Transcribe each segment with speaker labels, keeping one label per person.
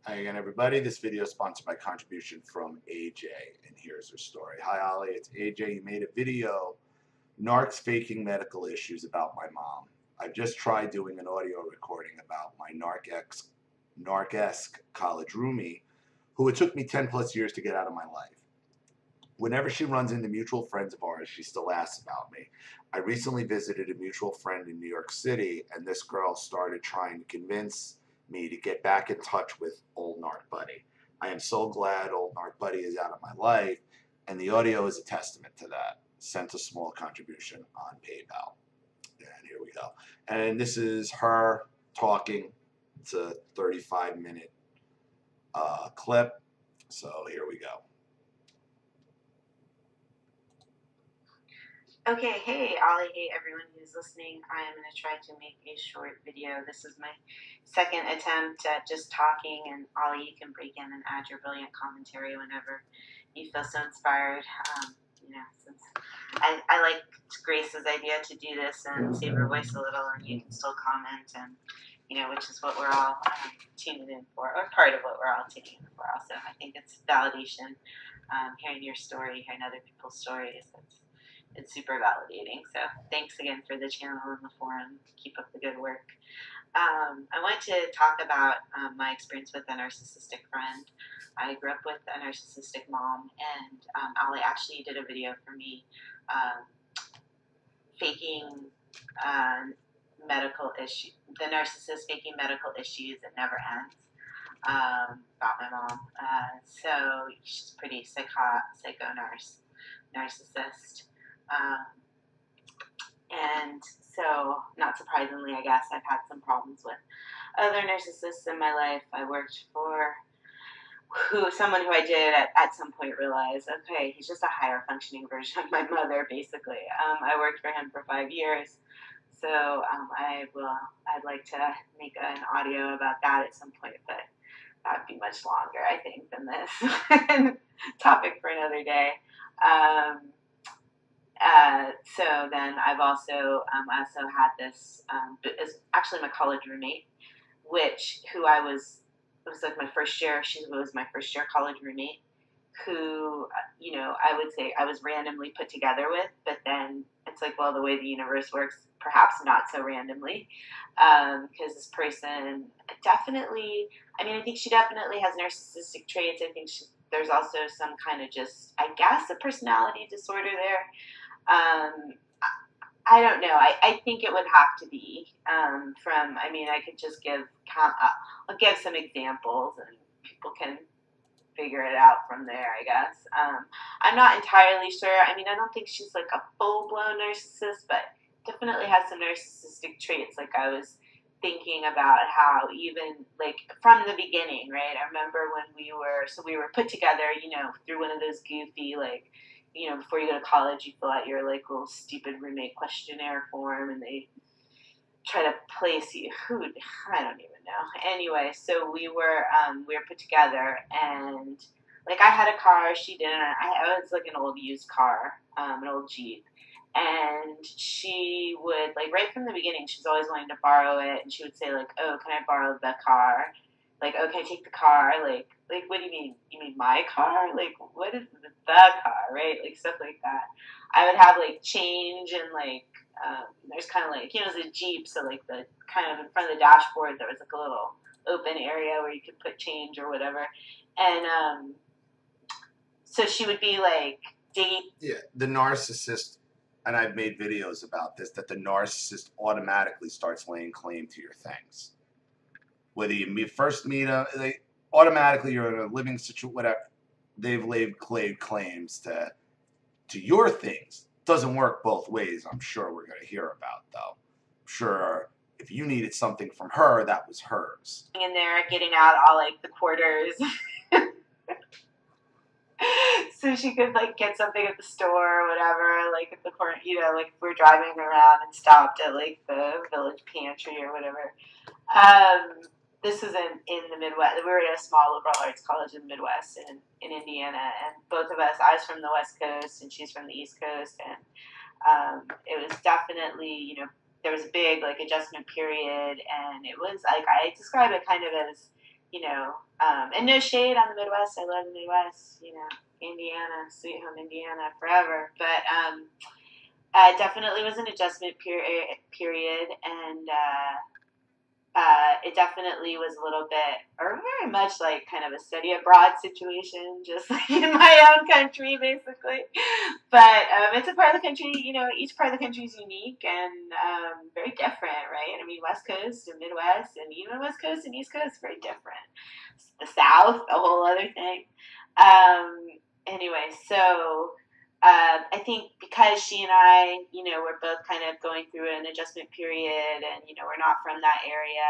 Speaker 1: Hi again, everybody. This video is sponsored by contribution from AJ, and here's her story. Hi, Ollie. It's AJ. You made a video, narcs faking medical issues about my mom. I've just tried doing an audio recording about my narc-esque college roomie, who it took me 10 plus years to get out of my life. Whenever she runs into mutual friends of ours, she still asks about me. I recently visited a mutual friend in New York City, and this girl started trying to convince me to get back in touch with old Narc Buddy. I am so glad old Narc Buddy is out of my life, and the audio is a testament to that. Sent a small contribution on PayPal. And here we go. And this is her talking. It's a 35-minute clip. So here we go.
Speaker 2: Okay, hey Ollie, hey everyone who's listening. I am going to try to make a short video. This is my second attempt at just talking, and Ollie, you can break in and add your brilliant commentary whenever you feel so inspired. Since I like Grace's idea to do this and save her voice a little, and you can still comment, and which is what we're all tuning in for, or part of what we're all tuning in for also. I think it's validation, hearing your story, hearing other people's stories. It's super validating. So thanks again for the channel and the forum. Keep up the good work. I wanted to talk about my experience with a narcissistic friend. I grew up with a narcissistic mom, and Ali actually did a video for me faking medical issues, the narcissist faking medical issues that never ends, about my mom. So she's pretty narcissist. And so, not surprisingly, I guess, I've had some problems with other narcissists in my life. I worked for someone who I did at some point realize, okay, he's just a higher functioning version of my mother, basically. I worked for him for 5 years. So I'd like to make an audio about that at some point, but that would be much longer, I think, than this topic for another day. So then I've also had this, is actually my college roommate, who it was like my first year, she was my first year college roommate, who, I would say I was randomly put together with, but then it's like, well, the way the universe works, perhaps not so randomly, because this person definitely, I think she definitely has narcissistic traits. I think there's also some kind of just, I guess, a personality disorder there. I don't know. I think it would have to be I could just I'll give some examples and people can figure it out from there, I guess. I'm not entirely sure. I don't think she's like a full-blown narcissist, but definitely has some narcissistic traits. Like I was thinking about how even like from the beginning, right? I remember when we were put together, through one of those goofy, like, before you go to college, you fill out your like little stupid roommate questionnaire form, and they try to place you. I don't even know. Anyway, so we were put together, and like I had a car, she didn't. I was like an old used car, an old Jeep, and she would like right from the beginning, she was always wanting to borrow it, and she would say like, "Oh, can I borrow the car?" Like, "Oh, can I take the car?" Like, what do you mean? You mean my car? Like, what is the car, right? Like, stuff like that. I would have, like, change and, like, there's kind of, like, it's a Jeep, so, like, the kind of in front of the dashboard, there was, like, a little open area where you could put change or whatever. And so she would be, like,
Speaker 1: Yeah, the narcissist, and I've made videos about this, that the narcissist automatically starts laying claim to your things. Whether you first meet them, they automatically you're in a living situation, whatever. They've laid claims to your things. Doesn't work both ways. I'm sure we're going to hear about though. I'm sure if you needed something from her, that was hers.
Speaker 2: In there, getting out all like the quarters. So she could like get something at the store or whatever, like at the corner, like if we're driving around and stopped at like the village pantry or whatever. This was in the Midwest. We were at a small liberal arts college in the Midwest in Indiana, and both of us, I was from the West Coast and she's from the East Coast, and it was definitely, there was a big like adjustment period, and it was like, I describe it kind of as you know, and no shade on the Midwest. I love the Midwest, you know, Indiana, sweet home Indiana, forever. But definitely was an adjustment period, and it definitely was a little bit, or very much like kind of a study abroad situation, just like in my own country, basically. But it's a part of the country, you know, each part of the country is unique and very different, right? I mean, West Coast and Midwest, and even West Coast and East Coast, very different. The South, a whole other thing. Anyway, so I think because she and I, you know, we're both kind of going through an adjustment period, and you know, we're not from that area.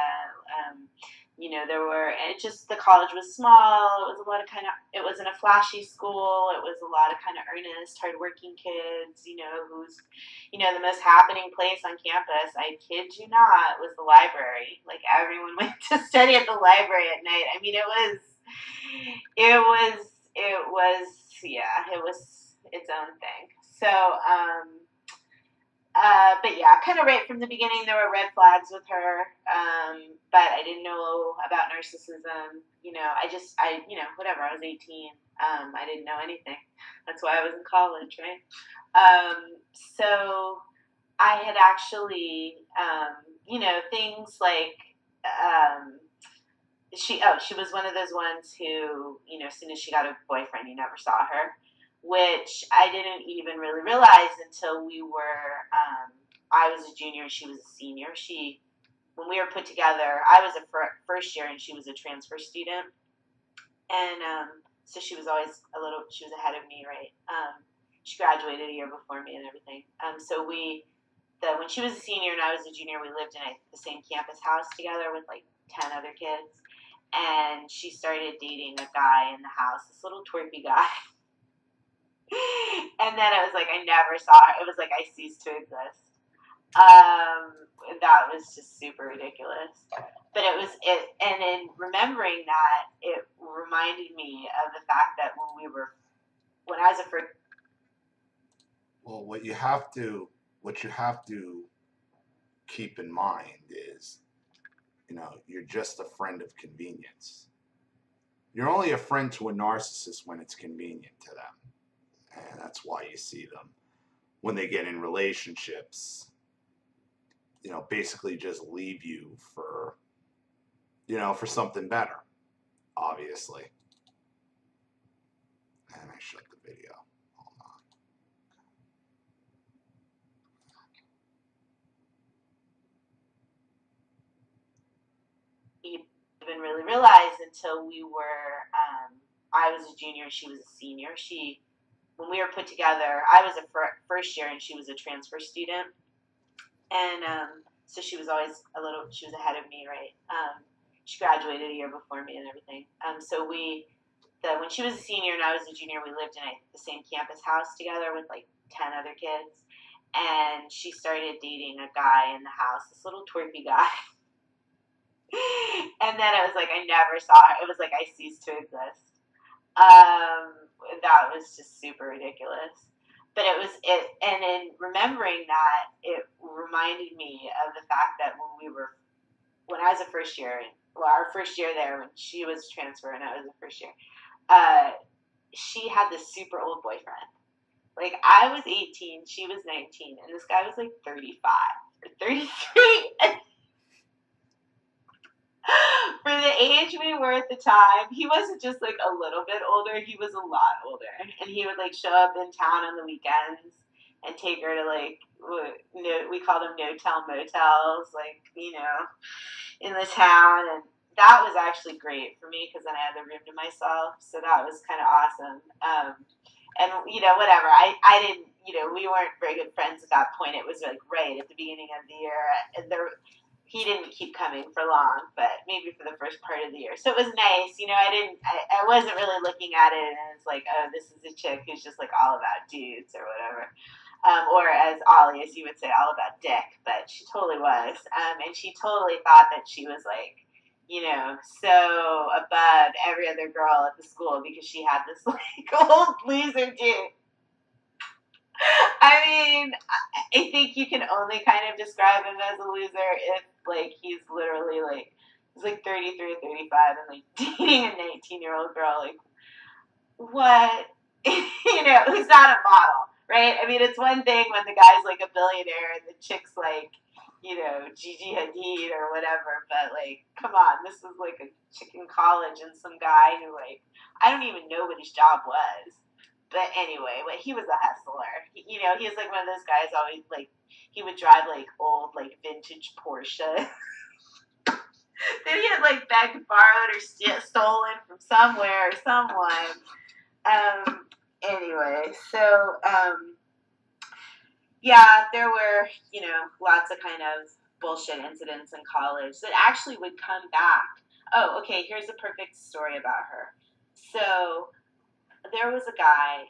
Speaker 2: You know, there were, and it just, the college was small. It was a lot of kind of, it wasn't a flashy school. It was a lot of kind of earnest, hardworking kids. You know, who's, you know, the most happening place on campus, I kid you not, was the library. Like everyone went to study at the library at night. I mean, yeah, it was its own thing. So, but yeah, kind of right from the beginning, there were red flags with her. But I didn't know about narcissism. You know, you know, whatever. I was 18. I didn't know anything. That's why I was in college, right? So I had actually, you know, things like, she was one of those ones who, you know, as soon as she got a boyfriend, you never saw her, which I didn't even really realize until I was a junior and she was a senior. When we were put together, I was a first year and she was a transfer student. And so she was always she was ahead of me, right? She graduated a year before me and everything. So when she was a senior and I was a junior, we lived in the same campus house together with like 10 other kids. And she started dating a guy in the house, this little twerpy guy. And then it was like I never saw her. It was like I ceased to exist. That was just super ridiculous. But and in remembering that, it reminded me of the fact that when I was a first.
Speaker 1: Well, what you have to keep in mind is, you know, you're just a friend of convenience. You're only a friend to a narcissist when it's convenient to them. And that's why you see them when they get in relationships, you know, basically just leave you for, you know, for something better, obviously. And I shut the video. Hold on.
Speaker 2: Even really realized until I was a junior and she was a senior. When we were put together, I was a first year and she was a transfer student. And so she was always she was ahead of me, right? She graduated a year before me and everything. So when she was a senior and I was a junior, we lived in the same campus house together with like 10 other kids. And she started dating a guy in the house, this little twerpy guy. And then it was like I never saw her. It was like I ceased to exist. That was just super ridiculous. But and in remembering that, it reminded me of the fact that when I was a first year, our first year there, when she was transfer and I was a first year, she had this super old boyfriend. Like, I was 18, she was 19, and this guy was like 35 or 33. For the age we were at the time, he wasn't just like a little bit older, he was a lot older. And he would like show up in town on the weekends and take her to like, we called them no-tell motels, like, you know, in the town. And that was actually great for me because then I had the room to myself. So that was kind of awesome. And, you know, whatever. I didn't, you know, we weren't very good friends at that point. It was like right at the beginning of the year. And he didn't keep coming for long, but maybe for the first part of the year. So it was nice. You know, I wasn't really looking at it and it's like, oh, this is a chick who's just like all about dudes or whatever. Or as Ollie, as you would say, all about dick, but she totally was. And she totally thought that she was like, you know, so above every other girl at the school because she had this like old loser dude. I mean, I think you can only kind of describe him as a loser if, like, he's literally, like, He's like 33 or 35 and like dating a 19-year-old girl. Like, what? Who's not a model, right? I mean, it's one thing when the guy's like a billionaire and the chick's like, Gigi Hadid or whatever, but like, come on, this is like a chick in college and some guy who, like, I don't even know what his job was. But anyway, he was a hustler. He was like one of those guys always, like, he would drive like old, like vintage Porsche. Then he had like begged, borrowed, or stolen from somewhere or someone. Anyway, so yeah, there were, lots of kind of bullshit incidents in college that actually would come back. Oh, okay, here's a perfect story about her. So there was a guy,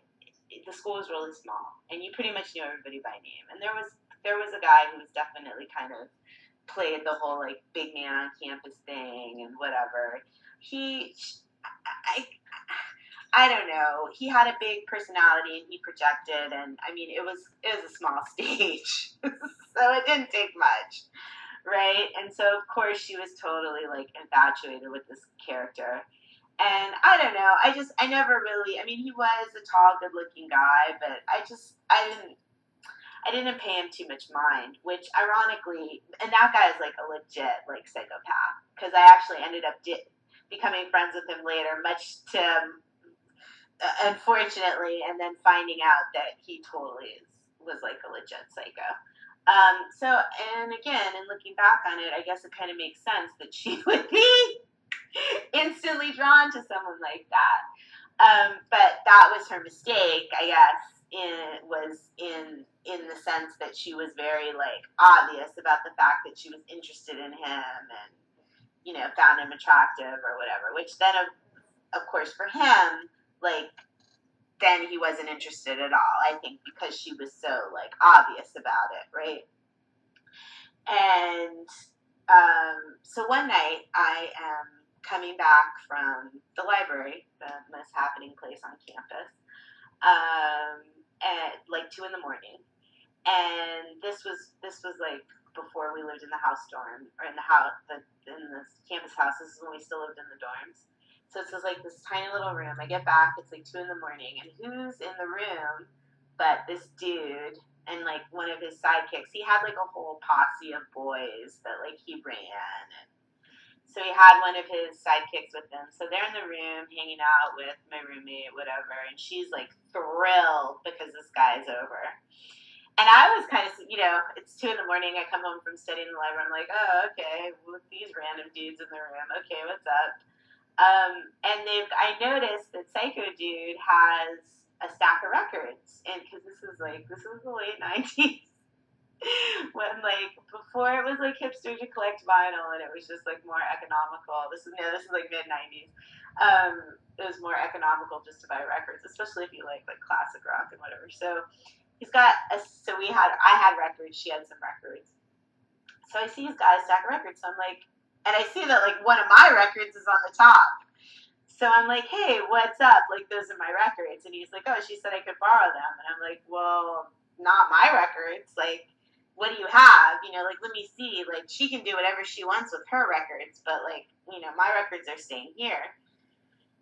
Speaker 2: the school was really small, and you pretty much knew everybody by name. And there was a guy who was definitely kind of played the whole like big man on campus thing and whatever. I don't know. He had a big personality and he projected, and I mean it was a small stage, so it didn't take much, right? And so of course she was totally like infatuated with this character. And I don't know. I never really. I mean, he was a tall, good-looking guy, but I didn't pay him too much mind. Which, ironically, and that guy is like a legit like psychopath, because I actually ended up becoming friends with him later, much to unfortunately, and then finding out that he totally was like a legit psycho. So, and again, and looking back on it, I guess it kind of makes sense that she would be instantly drawn to someone like that. But that was her mistake, I guess, in the sense that she was very like obvious about the fact that she was interested in him and found him attractive or whatever. Which then, of course, for him, like, then he wasn't interested at all. I think because she was so like obvious about it, right? And so one night I am coming back from the library, the most happening place on campus, at like 2 a.m, and this was like before we lived in the house dorm or in the campus house. This is when we still lived in the dorms. So it's just like this tiny little room. I get back, it's like 2 a.m, and who's in the room but this dude and like one of his sidekicks. He had like a whole posse of boys that like he ran, and so he had one of his sidekicks with him. So they're in the room hanging out with my roommate, whatever, and she's like thrilled because this guy's over. And I was kind of, it's 2 a.m. I come home from studying in the library. I'm like, oh, okay, with these random dudes in the room. Okay, what's up? And I noticed that Psycho Dude has a stack of records, and because this is the late '90s, when like before it was like hipster to collect vinyl, and it was just like more economical. This is like mid '90s. It was more economical just to buy records, especially if you like classic rock and whatever. So I had records, she had some records. So I see he's got a stack of records. So I'm like, and I see that like one of my records is on the top. So I'm like, hey, what's up? Like, those are my records. And he's like, oh, she said I could borrow them. And I'm like, well, not my records. Like, what do you have? Like, let me see. Like, she can do whatever she wants with her records. But, like, my records are staying here.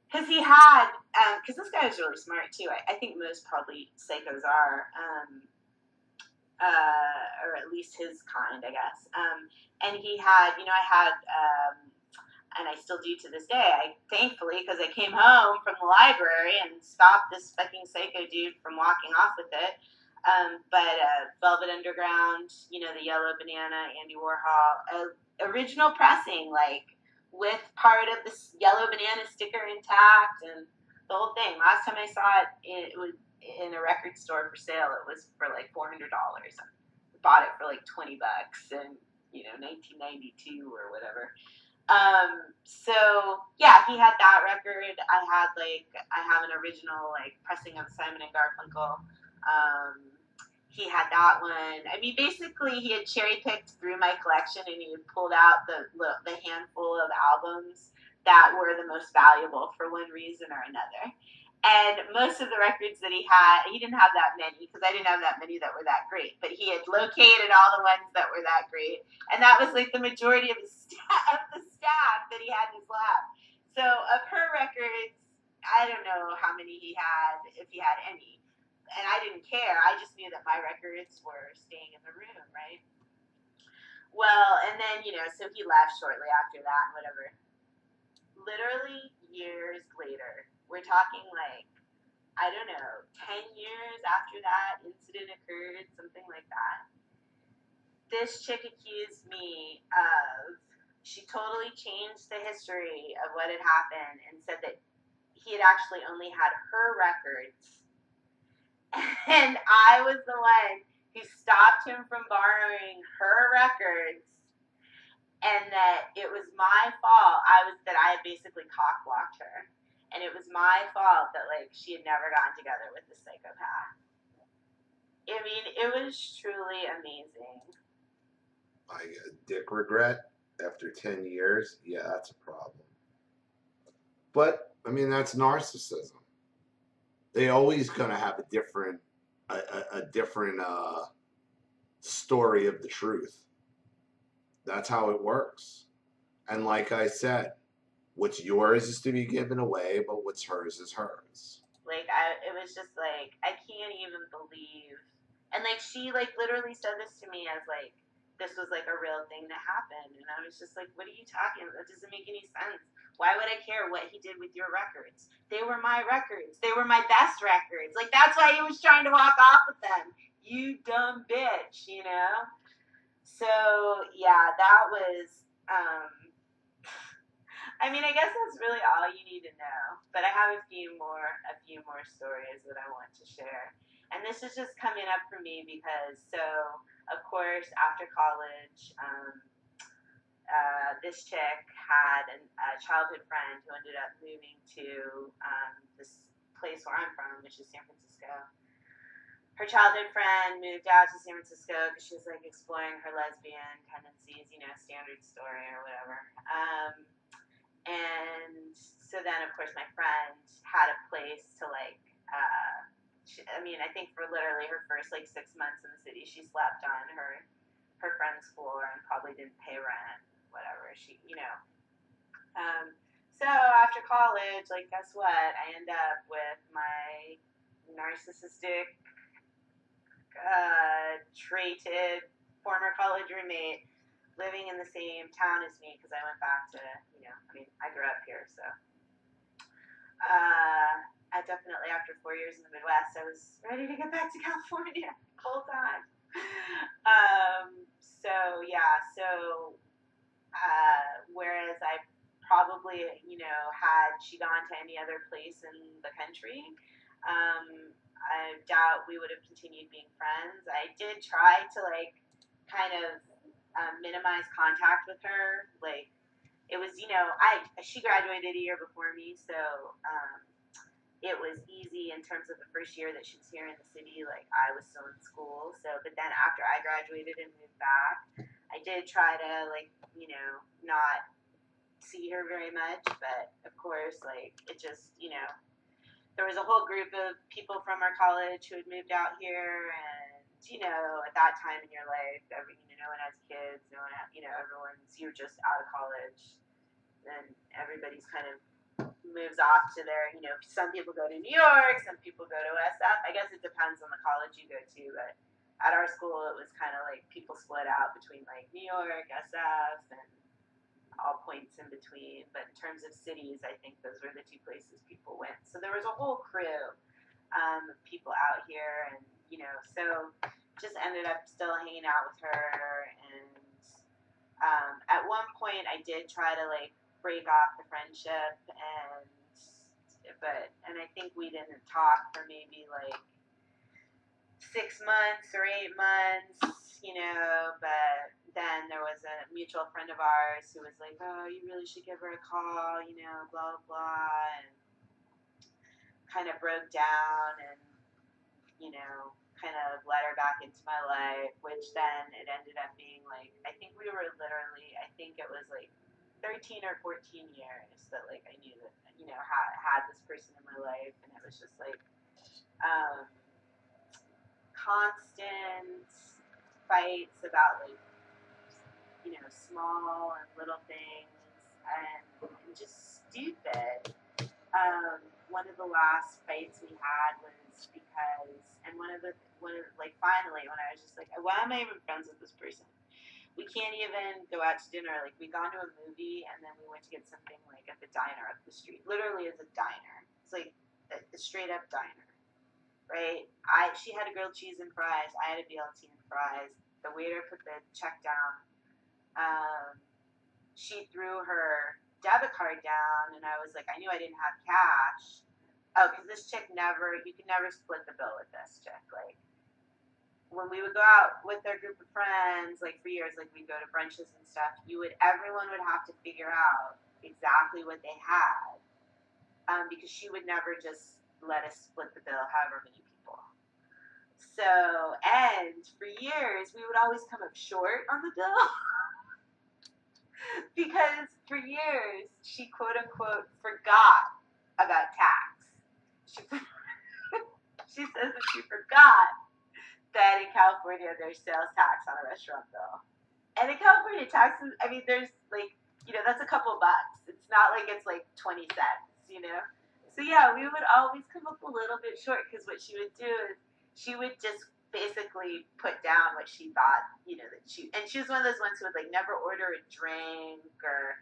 Speaker 2: Because he had, because this guy was really smart, too. I think most probably psychos are, or at least his kind, I guess. And he had, and I still do to this day, thankfully, because I came home from the library and stopped this fucking psycho dude from walking off with it. But Velvet Underground, the Yellow Banana, Andy Warhol, original pressing, like, with part of this Yellow Banana sticker intact and the whole thing. Last time I saw it, it was in a record store for sale. It was for like $400. I bought it for like $20 in 1992 or whatever. So yeah, he had that record. I have an original like pressing of Simon and Garfunkel. He had that one. I mean, basically, he had cherry picked through my collection, and he had pulled out the handful of albums that were the most valuable for one reason or another. And most of the records that he had, he didn't have that many because I didn't have that many that were that great. But he had located all the ones that were that great, and that was like the majority of the staff that he had in his lab. So of her records, I don't know how many he had, if he had any, and I didn't care. I just knew that my records were staying in the room, right? Well, and then so he left shortly after that, and whatever. Literally years later, we're talking like I don't know, 10 years after that incident occurred, something like that. This chick accused me of, she totally changed the history of what had happened and said that he had actually only had her records. And I was the one who stopped him from borrowing her records, and that it was my fault. That I had basically cock-blocked her. And it was my fault that like she had never gotten together with this psychopath. I mean, it was truly amazing.
Speaker 1: Like dick regret after 10 years, yeah, that's a problem. But I mean, that's narcissism. They always gonna have a different story of the truth. That's how it works. And like I said, what's yours is to be given away, but what's hers is hers.
Speaker 2: Like it was just like I can't even believe, and like she like literally said this to me as like this was like a real thing that happened, and I was just like, what are you talking about? That doesn't make any sense. Why would I care what he did with your records? They were my records. They were my best records. Like that's why he was trying to walk off with them. You dumb bitch, So yeah, that was. I mean, I guess that's really all you need to know. But I have a few more stories that I want to share. And this is just coming up for me because, so of course, after college, this chick had a childhood friend who ended up moving to this place where I'm from, which is San Francisco. Her childhood friend moved out to San Francisco because she was like exploring her lesbian tendencies, standard story or whatever. And so then, of course, my friend had a place to like. I think for literally her first like 6 months in the city, she slept on her friend's floor and probably didn't pay rent, whatever. So after college, like, guess what? I end up with my narcissistic, traded former college roommate living in the same town as me because I went back to, I grew up here, so. I definitely, after 4 years in the Midwest, I was ready to get back to California. Whole time. Whereas I probably, had she gone to any other place in the country, I doubt we would have continued being friends. I did try to like kind of minimize contact with her. Like it was, she graduated a year before me, so it was easy in terms of the first year that she was here in the city. Like I was still in school, so but then after I graduated and moved back, I did try to like not see her very much, but of course like it just there was a whole group of people from our college who had moved out here, and at that time in your life, no one has kids, no one you're just out of college, and everybody's kind of moves off to their, some people go to New York, some people go to SF. I guess it depends on the college you go to, but at our school it was kind of like people split out between like New York, SF, and all points in between. But in terms of cities, I think those were the two places people went. So there was a whole crew of people out here, and so just ended up still hanging out with her. And at one point, I did try to like break off the friendship, and I think we didn't talk for maybe like 6 months or 8 months, but then there was a mutual friend of ours who was like, oh, you really should give her a call, blah, blah, and kind of broke down and, kind of let her back into my life, which then it ended up being like, I think it was like 13 or 14 years that like I knew that had this person in my life, and it was just like um, constant fights about like small and little things, and just stupid. One of the last fights we had was because, and like finally when I was just like, why am I even friends with this person? We can't even go out to dinner. Like we'd gone to a movie and then we went to get something like at the diner up the street. Literally, it's a diner. It's like a straight up diner, right? She had a grilled cheese and fries. I had a BLT and fries. The waiter put the check down. She threw her debit card down, and I was like, I knew I didn't have cash. Oh, because this chick you could never split the bill with this chick. Like, when we would go out with our group of friends, like for years, like we'd go to brunches and stuff, everyone would have to figure out exactly what they had, because she would never just let us split the bill, however many people. So, and for years, we would always come up short on the bill. Because for years she quote unquote forgot about tax. She she says that she forgot that in California there's sales tax on a restaurant bill. And in California taxes, I mean, there's like, that's a couple bucks. It's not like it's like 20 cents. So yeah, we would always come up a little bit short because what she would do is she would just basically put down what she thought, and she was one of those ones who would like never order a drink, or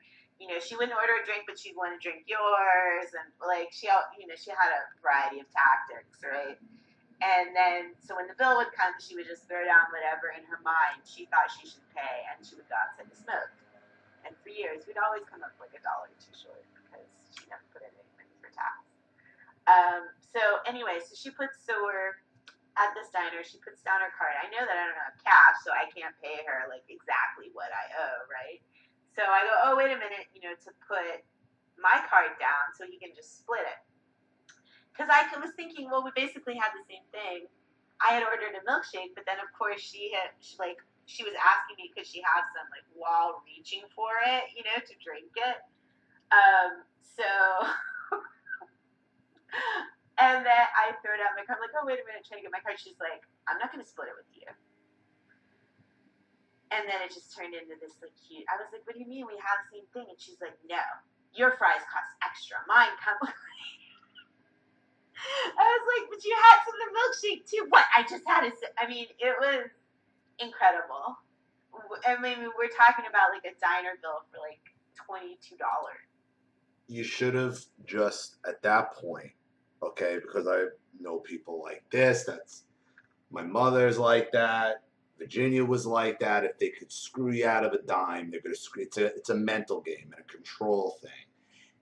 Speaker 2: she wouldn't order a drink but she'd want to drink yours, and like she had a variety of tactics, right? And then so when the bill would come, she would just throw down whatever in her mind she thought she should pay, and she would go outside to smoke. And for years we'd always come up like $1 or $2 short because she never put in any money for tax. So anyway, we're at this diner, she puts down her card. I know that I don't have cash, so I can't pay her like exactly what I owe, right? So I go, oh, wait a minute, to put my card down so he can just split it. Because I was thinking, well, we basically had the same thing. I had ordered a milkshake, but then of course she was asking me because she had some like while reaching for it, to drink it. So and then I throw down my card. I'm like, oh, wait a minute, trying to get my card. She's like, I'm not going to split it with you. And then it just turned into this like cute. I was like, what do you mean? We have the same thing. And she's like, no, your fries cost extra. Mine come. I was like, but you had some of the milkshake too. What? I just had it. I mean, it was incredible. I mean, we're talking about like a diner bill for like $22.
Speaker 1: You should have just at that point, okay, because I know people like this. That's my mother's like that. Virginia was like that. If they could screw you out of a dime, they're gonna screw. It's a mental game and a control thing,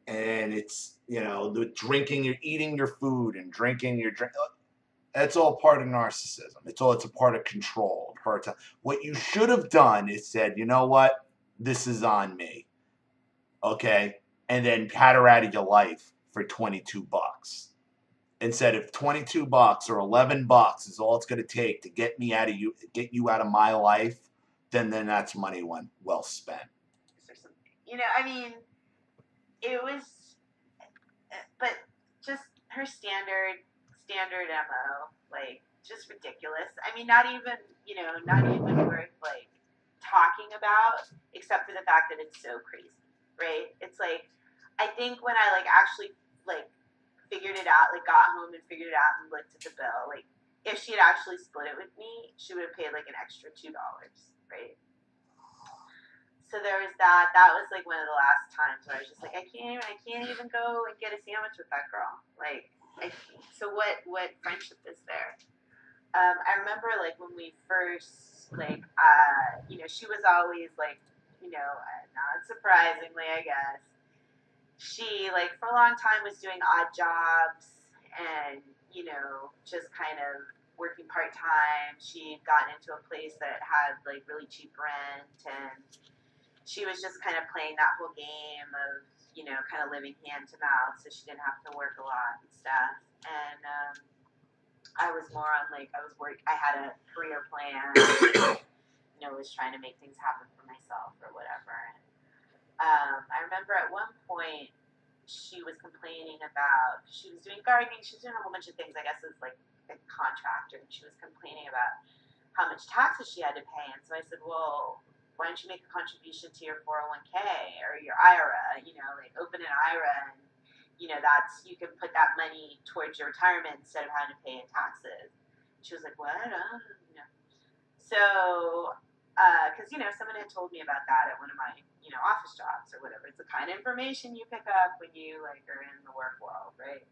Speaker 1: and it's the drinking, you're eating your food and drinking your drink. That's all part of narcissism. It's a part of control. What you should have done is said, you know what, this is on me, okay, and then had her out of your life for $22. Instead of $22 or $11 is all it's going to take to get you out of my life, then that's money well spent.
Speaker 2: I mean, it was, but just her standard MO, like just ridiculous. I mean, not even worth like talking about, except for the fact that it's so crazy, right? It's like, I think when I like actually like figured it out, like got home and figured it out and looked at the bill, like if she had actually split it with me, she would have paid like an extra $2, right? So there was that. That was like one of the last times where I was just like, I can't even go and get a sandwich with that girl. Like, so what friendship is there? I remember like when we first like, she was always like, not surprisingly, I guess, she like for a long time was doing odd jobs and just kind of working part-time. She had gotten into a place that had like really cheap rent, and she was just kind of playing that whole game of kind of living hand to mouth, so she didn't have to work a lot and stuff. And I was more on like I had a career plan, was trying to make things happen for myself or whatever. I remember at one point she was complaining about, she was doing gardening, she was doing a whole bunch of things, I guess it's like a contractor, and she was complaining about how much taxes she had to pay. And so I said, well, why don't you make a contribution to your 401k or your IRA, like open an IRA, and, that's, you can put that money towards your retirement instead of having to pay in taxes. She was like, what? So, because, someone had told me about that at one of my, office jobs or whatever. It's the kind of information you pick up when you, like, are in the work world, right?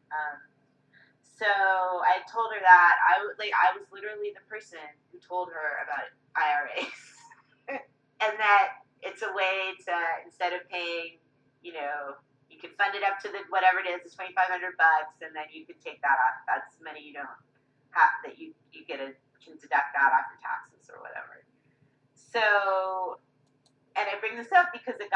Speaker 2: So I told her that I was literally the person who told her about IRAs, and that it's a way to, instead of paying, you can fund it up to the whatever it is, it's $2,500, and then you can take that off. That's money you don't have, that you can deduct that off your taxes or whatever. So, and I bring this up because it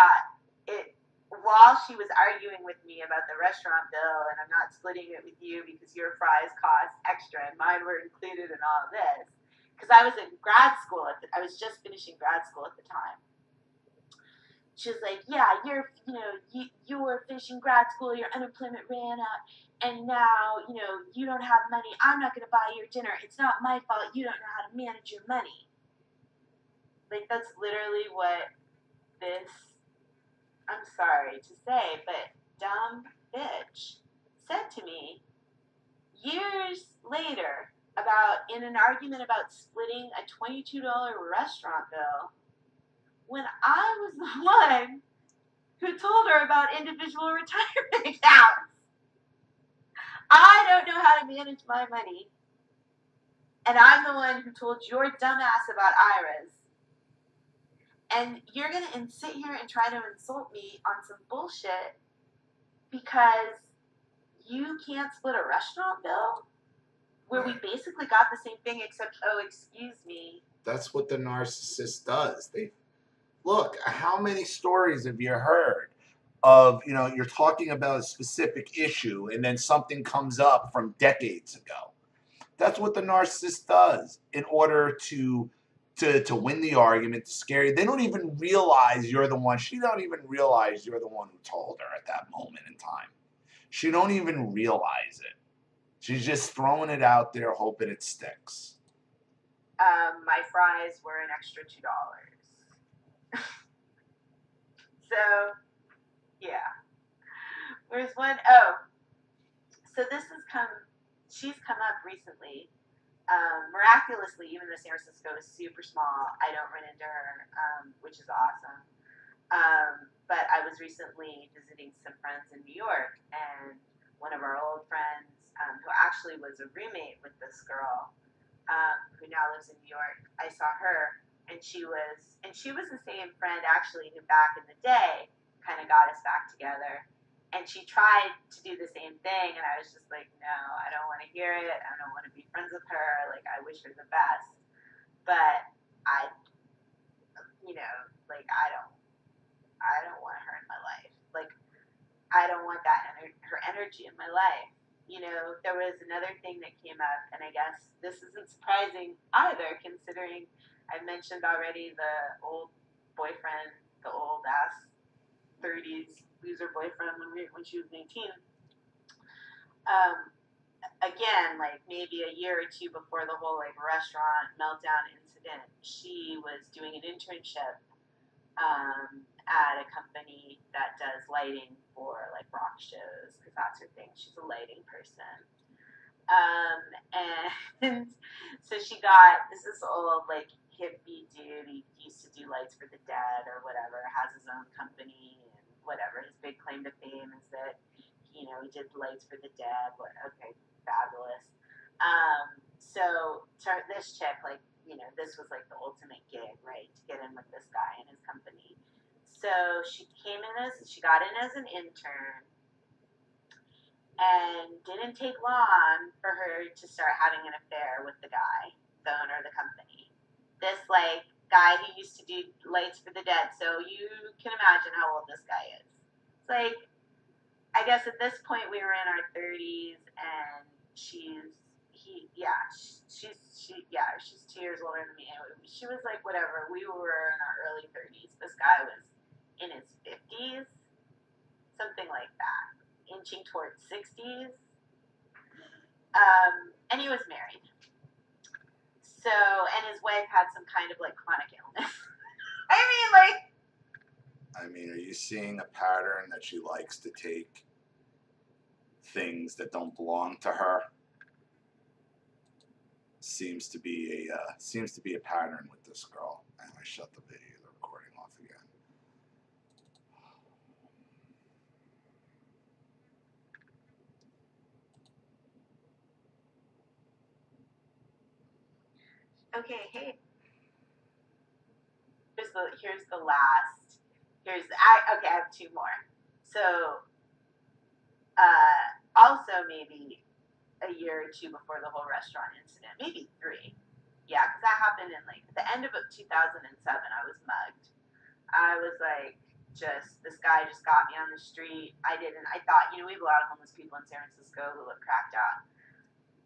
Speaker 2: while she was arguing with me about the restaurant bill, and I'm not splitting it with you because your fries cost extra and mine were included in all of this, because I was in grad school I was just finishing grad school at the time. She was like, yeah, you were finishing grad school, your unemployment ran up, and now, you don't have money. I'm not going to buy your dinner. It's not my fault. You don't know how to manage your money. Like, that's literally what this, I'm sorry to say, but dumb bitch said to me years later in an argument about splitting a $22 restaurant bill, when I was the one who told her about individual retirement accounts. I don't know how to manage my money, and I'm the one who told your dumbass about IRAs. And you're going to sit here and try to insult me on some bullshit because you can't split a restaurant bill where we basically got the same thing except, oh, excuse me.
Speaker 1: That's what the narcissist does. Look, how many stories have you heard of, you're talking about a specific issue and then something comes up from decades ago? That's what the narcissist does in order to win the argument, to scare you. They don't even realize you're the one. She don't even realize you're the one who told her at that moment in time. She don't even realize it. She's just throwing it out there, hoping it sticks.
Speaker 2: My fries were an extra $2. So, yeah. Where's one? Oh, so she's come up recently. Miraculously, even though San Francisco is super small, I don't run into her, which is awesome. But I was recently visiting some friends in New York, and one of our old friends, who actually was a roommate with this girl, who now lives in New York, I saw her, and she was the same friend actually who back in the day kind of got us back together. And she tried to do the same thing, and I was just like, no, I don't want to hear it. I don't want to be friends with her. Like, I wish her the best. But I don't want her in my life. Like, I don't want her energy in my life. There was another thing that came up, and I guess this isn't surprising either, considering I mentioned already the old boyfriend, the old ass 30s loser boyfriend when she was 19. Again, like maybe a year or two before the whole like restaurant meltdown incident, she was doing an internship at a company that does lighting for like rock shows, because that's her thing. She's a lighting person. And so she got this old like hippie dude. He used to do lights for the dead or whatever, has his own company and whatever. His big claim to fame is that, he did lights for the dead. Okay, fabulous. So this chick, like, this was like the ultimate gig, right? To get in with this guy and his company. So she got in as an intern, and didn't take long for her to start having an affair with the guy, the owner of the company. This like guy who used to do lights for the dead. So you can imagine how old this guy is. It's like, I guess at this point we were in our 30s, and she's 2 years older than me. She was like, whatever. We were in our early 30s. This guy was in his 50s, something like that, inching towards 60s. And he was married. So, and his wife had some kind of like chronic illness.
Speaker 1: I mean, are you seeing a pattern that she likes to take things that don't belong to her? Seems to be a pattern with this girl. And I shut the recording off again.
Speaker 2: Okay, hey. Here's the last. I have two more. So, also maybe a year or two before the whole restaurant incident, maybe 3. Yeah, because that happened in like the end of 2007. I was mugged. I was like, this guy just got me on the street. I thought, we have a lot of homeless people in San Francisco who look cracked out.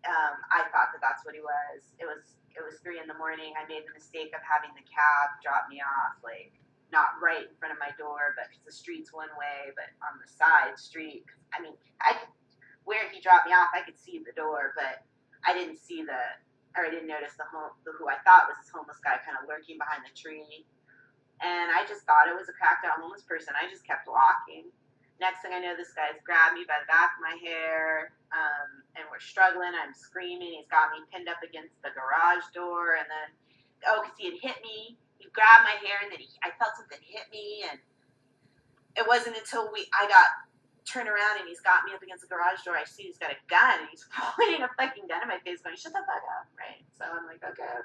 Speaker 2: I thought that's what he was. It was 3 in the morning. I made the mistake of having the cab drop me off, like not right in front of my door, but because the street's one way, but on the side street. I mean, where he dropped me off, I could see the door, but I didn't notice who I thought was this homeless guy kind of lurking behind the tree. And I just thought it was a cracked out homeless person. I just kept walking. Next thing I know, this guy's grabbed me by the back of my hair, and we're struggling. I'm screaming. He's got me pinned up against the garage door, and then, because he had hit me, he grabbed my hair, and then I felt something hit me, and it wasn't until I got turned around and he's got me up against the garage door. I see he's got a gun, and he's pointing a fucking gun in my face, going, "Shut the fuck up," right? So I'm like, okay.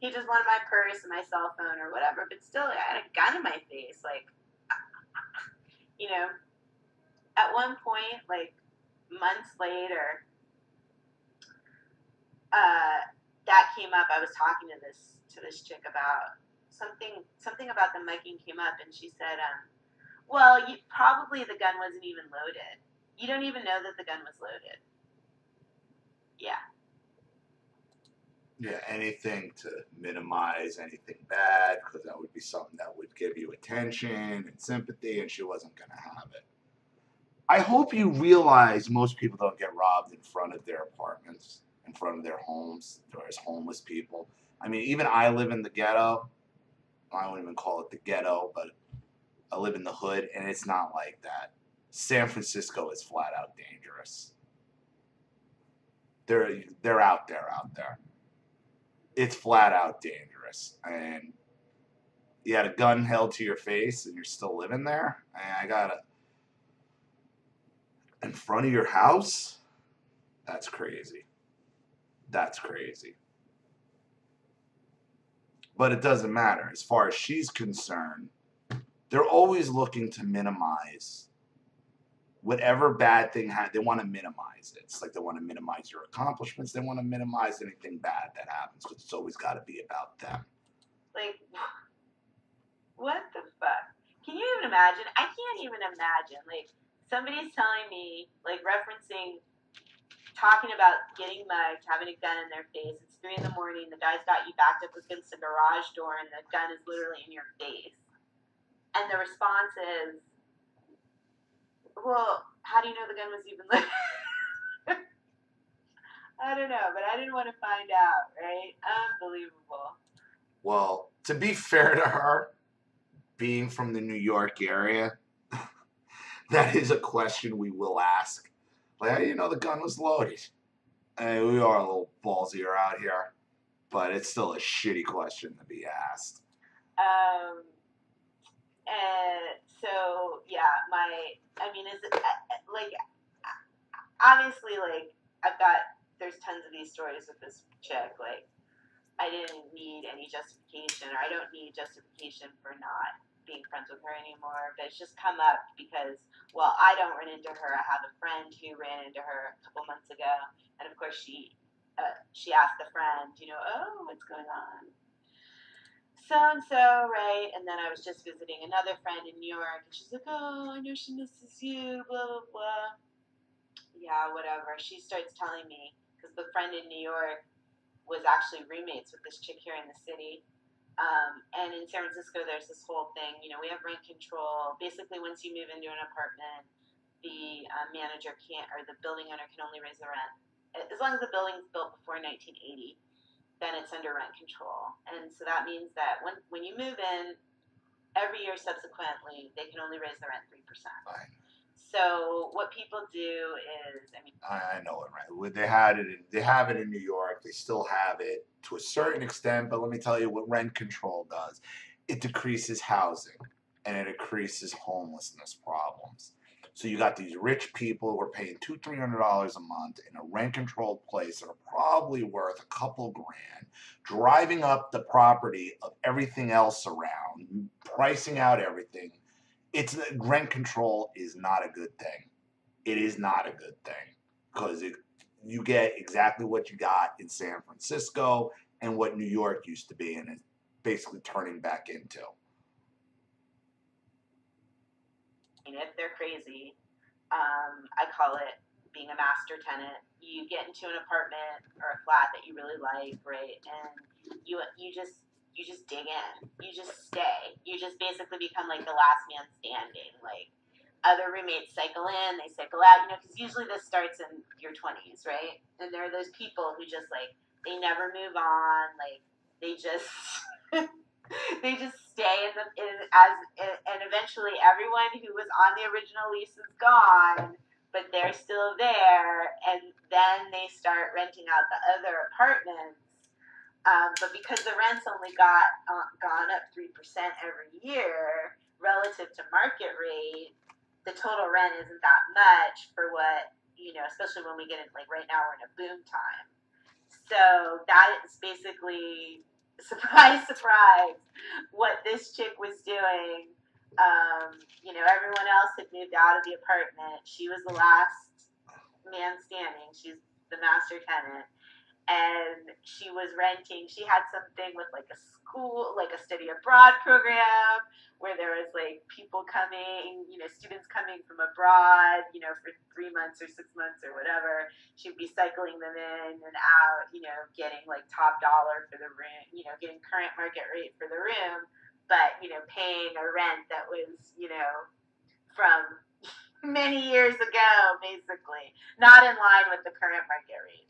Speaker 2: He just wanted my purse and my cell phone or whatever, but still, I had a gun in my face, like. At one point, like months later, that came up. I was talking to this chick about something about the mugging came up, and she said, well, probably the gun wasn't even loaded. You don't even know that the gun was loaded. Yeah.
Speaker 1: Yeah, anything to minimize anything bad, because that would be something that would give you attention and sympathy, and she wasn't going to have it. I hope you realize most people don't get robbed in front of their apartments, in front of their homes. There's homeless people. I mean, even I live in the ghetto. I don't even call it the ghetto, but I live in the hood, and it's not like that. San Francisco is flat out dangerous. They're out there. It's flat out dangerous. And you had a gun held to your face and you're still living there? And in front of your house? That's crazy. But it doesn't matter. As far as she's concerned, they're always looking to minimize whatever bad thing they want to minimize it. It's like they want to minimize your accomplishments. They want to minimize anything bad that happens, because it's always got to be about them.
Speaker 2: Like, what the fuck? Can you even imagine? I can't even imagine. Like, somebody's telling me, like, talking about getting mugged, having a gun in their face. It's 3 in the morning. The guy's got you backed up against the garage door, and the gun is literally in your face. And the response is, well, how do you know the gun was even loaded? I don't know, but I didn't want to find out, right? Unbelievable.
Speaker 1: Well, to be fair to her, being from the New York area, that is a question we will ask. Like, how do you know the gun was loaded? I mean, we are a little ballsier out here, but it's still a shitty question to be asked.
Speaker 2: And so, yeah, is it, like, obviously, like, there's tons of these stories with this chick, like, I didn't need any justification, or I don't need justification for not being friends with her anymore, but it's just come up because, well, I don't run into her. I have a friend who ran into her a couple months ago, and of course she asked the friend, oh, what's going on? So-and-so, right? And then I was just visiting another friend in New York, and she's like, oh, I know she misses you, blah, blah, blah. Yeah, whatever. She starts telling me, because the friend in New York was actually roommates with this chick here in the city. And in San Francisco, there's this whole thing. You know, we have rent control. Basically, once you move into an apartment, the manager can't, or the building owner can only raise the rent as long as the building's built before 1980. Then it's under rent control, and so that means that when you move in, every year subsequently, they can only raise the rent 3%.
Speaker 1: Right.
Speaker 2: So what people do is, I mean,
Speaker 1: I know it, right? They have it in New York. They still have it to a certain extent, but let me tell you what rent control does. It decreases housing and it decreases homelessness problems. So you got these rich people who are paying $200-300 a month in a rent controlled place that are probably worth a couple grand, driving up the property of everything else around, pricing out everything. It's rent control is not a good thing. It is not a good thing because you get exactly what you got in San Francisco and what New York used to be, and it's basically turning back into.
Speaker 2: if they're crazy, I call it being a master tenant. You get into an apartment or a flat that you really like, right? And you just dig in. You just stay. You just basically become like the last man standing. Like other roommates cycle in, they cycle out. You know, because usually this starts in your 20s, right? And there are those people who just like they never move on. Like they just they just stay and eventually everyone who was on the original lease is gone, but they're still there, and then they start renting out the other apartments. But because the rent's only gone up 3% every year relative to market rate, the total rent isn't that much for what, especially when we get in, like right now we're in a boom time. So that is basically, surprise, surprise, what this chick was doing. Everyone else had moved out of the apartment. She was the last man standing. She's the master tenant. And she was renting. She had something with like a school, like a study abroad program, where there was like people coming, students coming from abroad, for 3 months or 6 months or whatever. She'd be cycling them in and out, getting like top dollar for the room, getting current market rate for the room, but paying a rent that was, from many years ago, basically, not in line with the current market rate.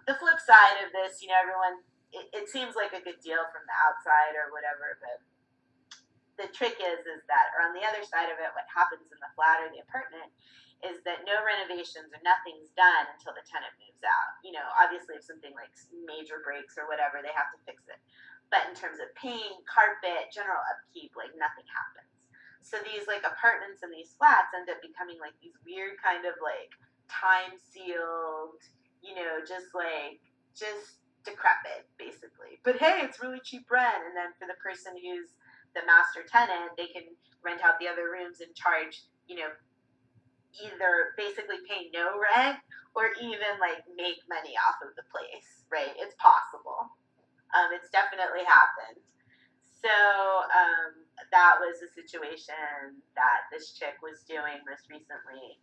Speaker 2: The flip side of this, everyone, it seems like a good deal from the outside or whatever, but the trick is that, or on the other side of it, what happens in the flat or the apartment is that no renovations or nothing's done until the tenant moves out. Obviously if something like major breaks or whatever, they have to fix it. But in terms of paint, carpet, general upkeep, like nothing happens. So these like apartments and these flats end up becoming like these weird kind of like time sealed, just decrepit, basically. But hey, it's really cheap rent. And then for the person who's the master tenant, they can rent out the other rooms and charge, either basically pay no rent or even like make money off of the place, right? It's possible. It's definitely happened. So that was a situation that this chick was doing most recently.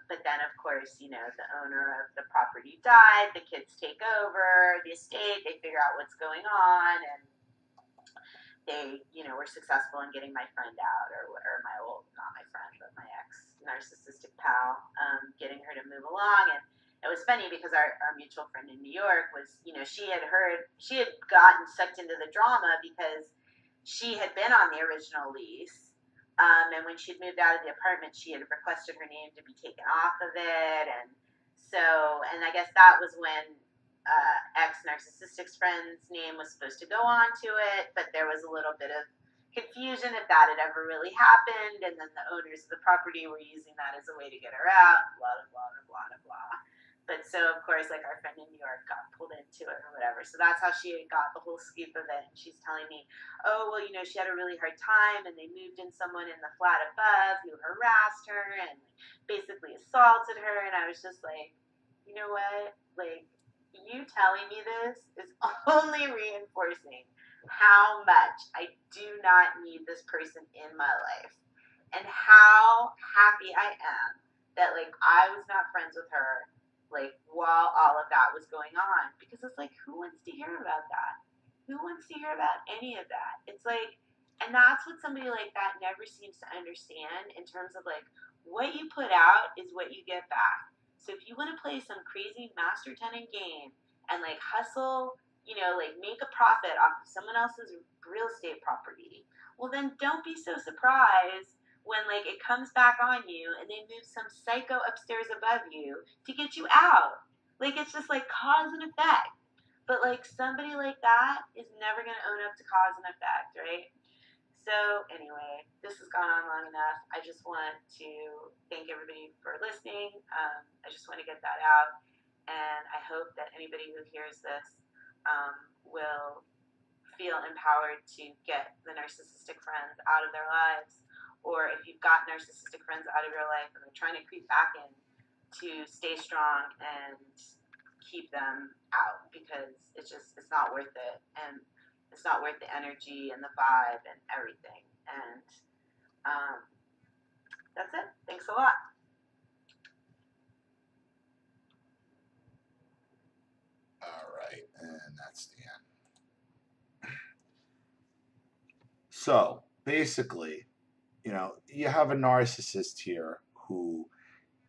Speaker 2: But then, of course, the owner of the property died. The kids take over the estate. They figure out what's going on, and they, were successful in getting my friend out, or my old, not my friend, but my ex narcissistic pal, getting her to move along. And it was funny because our mutual friend in New York was, she had gotten sucked into the drama because she had been on the original lease. And when she'd moved out of the apartment, she had requested her name to be taken off of it. And I guess that was when ex-narcissistic's friend's name was supposed to go on to it, but there was a little bit of confusion if that had ever really happened, and then the owners of the property were using that as a way to get her out, blah, blah, blah, blah, blah. But so, of course, like our friend in New York got pulled into it or whatever. So that's how she got the whole scoop of it. And she's telling me, oh, well, she had a really hard time and they moved in someone in the flat above who harassed her and basically assaulted her. And I was just like, you know what? Like, you telling me this is only reinforcing how much I do not need this person in my life. And how happy I am that, like, I was not friends with her, like, while all of that was going on. Because it's like, who wants to hear about that? Who wants to hear about any of that? It's like, and that's what somebody like that never seems to understand in terms of like, what you put out is what you get back. So if you want to play some crazy master tenant game and like hustle, like make a profit off of someone else's real estate property, well then don't be so surprised when like it comes back on you and they move some psycho upstairs above you to get you out. Like it's just like cause and effect. But like somebody like that is never gonna own up to cause and effect, right? So anyway, this has gone on long enough. I just want to thank everybody for listening. I just want to get that out, and I hope that anybody who hears this will feel empowered to get the narcissistic friends out of their lives, or if you've got narcissistic friends out of your life and they're trying to creep back in, to stay strong and keep them out, because it's not worth it, and it's not worth the energy and the vibe and everything. And that's it. Thanks a lot.
Speaker 1: All right, and that's the end. So basically, you have a narcissist here who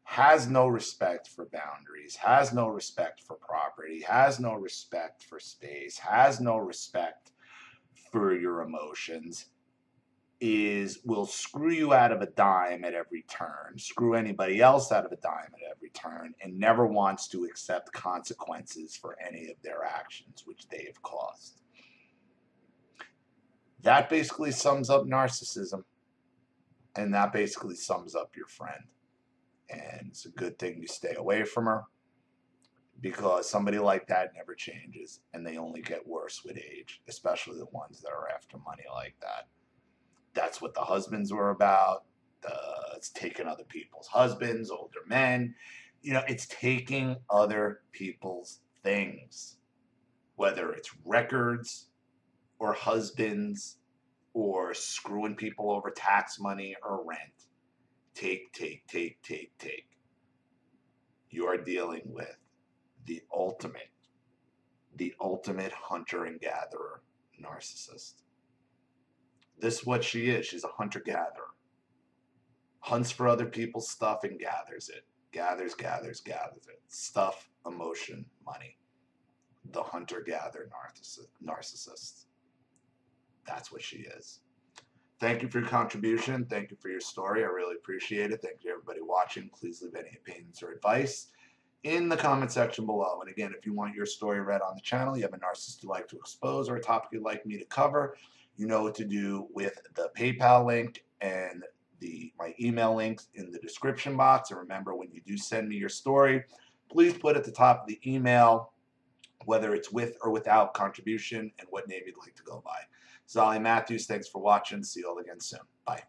Speaker 1: has no respect for boundaries, has no respect for property, has no respect for space, has no respect for your emotions, will screw you out of a dime at every turn, screw anybody else out of a dime at every turn, and never wants to accept consequences for any of their actions which they have caused. That basically sums up narcissism, and that basically sums up your friend. And it's a good thing you stay away from her, because somebody like that never changes, and they only get worse with age, especially the ones that are after money like that. That's what the husbands were about. It's taking other people's husbands, older men. It's taking other people's things, whether it's records or husbands or screwing people over tax money or rent. Take, take, take, take, take. You are dealing with the ultimate hunter and gatherer narcissist. This is what she is. She's a hunter-gatherer. Hunts for other people's stuff and gathers it. Gathers it. Stuff, emotion, money. The hunter-gatherer narcissist. That's what she is. Thank you for your contribution. Thank you for your story. I really appreciate it. Thank you to everybody watching. Please leave any opinions or advice in the comment section below. And again, if you want your story read on the channel, you have a narcissist you'd like to expose or a topic you'd like me to cover, you know what to do with the PayPal link and my email links in the description box. And remember, when you do send me your story, please put at the top of the email whether it's with or without contribution and what name you'd like to go by. Zolly Matthews, thanks for watching. See you all again soon. Bye.